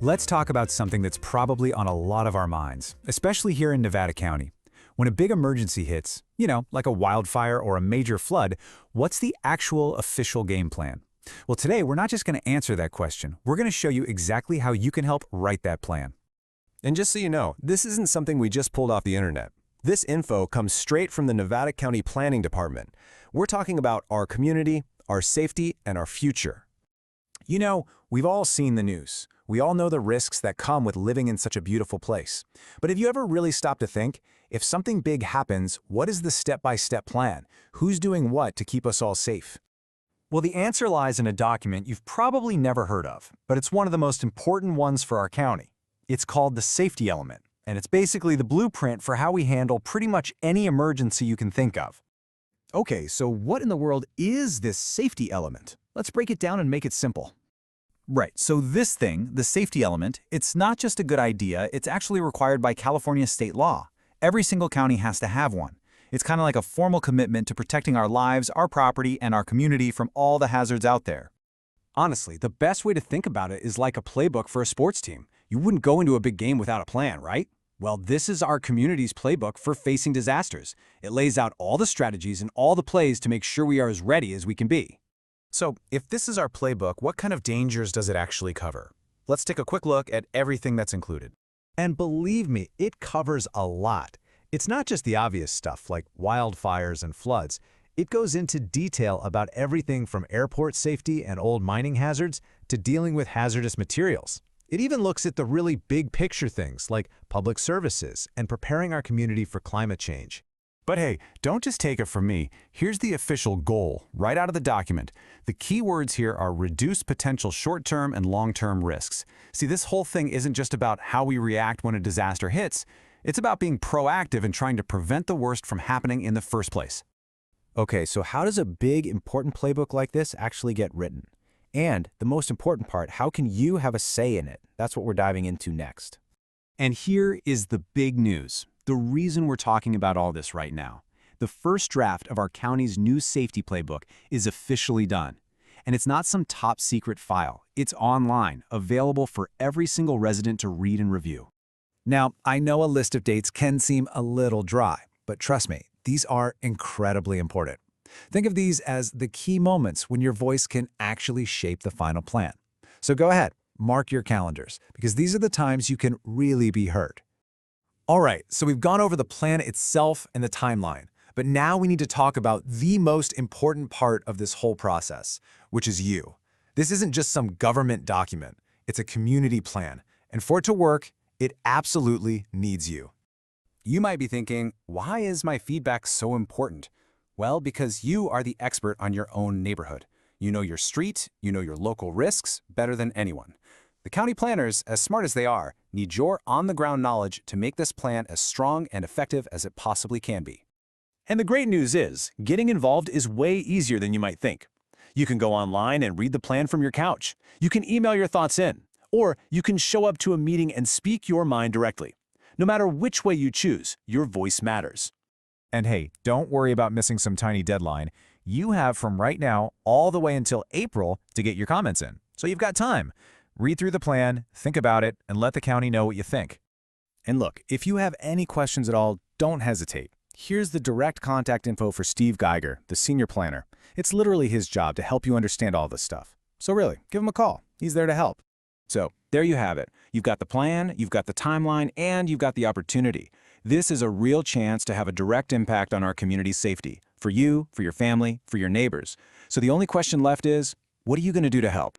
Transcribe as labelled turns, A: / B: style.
A: Let's talk about something that's probably on a lot of our minds, especially here in Nevada County. When a big emergency hits, like a wildfire or a major flood, what's the actual official game plan? Well, today we're not just going to answer that question. We're going to show you exactly how you can help write that plan.
B: And just so you know, this isn't something we just pulled off the internet. This info comes straight from the Nevada County Planning Department. We're talking about our community, our safety, and our future.
A: We've all seen the news. We all know the risks that come with living in such a beautiful place. But have you ever really stopped to think, if something big happens, what is the step-by-step plan? Who's doing what to keep us all safe? Well, the answer lies in a document you've probably never heard of, but it's one of the most important ones for our county. It's called the Safety Element, and it's basically the blueprint for how we handle pretty much any emergency you can think of.
C: Okay, so what in the world is this safety element? Let's break it down and make it simple.
D: Right, so this thing, the safety element, it's not just a good idea, it's actually required by California state law. Every single county has to have one. It's kind of like a formal commitment to protecting our lives, our property, and our community from all the hazards out there.
B: Honestly, the best way to think about it is like a playbook for a sports team. You wouldn't go into a big game without a plan, right? Well, this is our community's playbook for facing disasters. It lays out all the strategies and all the plays to make sure we are as ready as we can be.
A: So, if this is our playbook, what kind of dangers does it actually cover? Let's take a quick look at everything that's included.
C: And believe me, it covers a lot. It's not just the obvious stuff like wildfires and floods. It goes into detail about everything from airport safety and old mining hazards to dealing with hazardous materials. It even looks at the really big picture things like public services and preparing our community for climate change.
E: But hey, don't just take it from me. Here's the official goal, right out of the document. The key words here are reduce potential short-term and long-term risks. See, this whole thing isn't just about how we react when a disaster hits. It's about being proactive and trying to prevent the worst from happening in the first place.
C: Okay, so how does a big, important playbook like this actually get written? And the most important part, how can you have a say in it? That's what we're diving into next.
D: And here is the big news. The reason we're talking about all this right now. The first draft of our county's new safety playbook is officially done. And it's not some top secret file. It's online, available for every single resident to read and review.
C: Now, I know a list of dates can seem a little dry, but trust me, these are incredibly important. Think of these as the key moments when your voice can actually shape the final plan. So go ahead, mark your calendars, because these are the times you can really be heard. All right, so we've gone over the plan itself and the timeline, but now we need to talk about the most important part of this whole process, which is you. This isn't just some government document, it's a community plan, and for it to work, it absolutely needs you.
A: You might be thinking, why is my feedback so important? Well, because you are the expert on your own neighborhood. You know your street, you know your local risks better than anyone. The county planners, as smart as they are, need your on-the-ground knowledge to make this plan as strong and effective as it possibly can be.
F: And the great news is, getting involved is way easier than you might think. You can go online and read the plan from your couch. You can email your thoughts in. Or you can show up to a meeting and speak your mind directly. No matter which way you choose, your voice matters.
C: And hey, don't worry about missing some tiny deadline. You have from right now all the way until April to get your comments in. So you've got time. Read through the plan, think about it, and let the county know what you think. And look, if you have any questions at all, don't hesitate. Here's the direct contact info for Steve Geiger, the senior planner. It's literally his job to help you understand all this stuff. So really, give him a call. He's there to help.
A: So, there you have it. You've got the plan, you've got the timeline, and you've got the opportunity. This is a real chance to have a direct impact on our community's safety, for you, for your family, for your neighbors. So the only question left is, what are you going to do to help?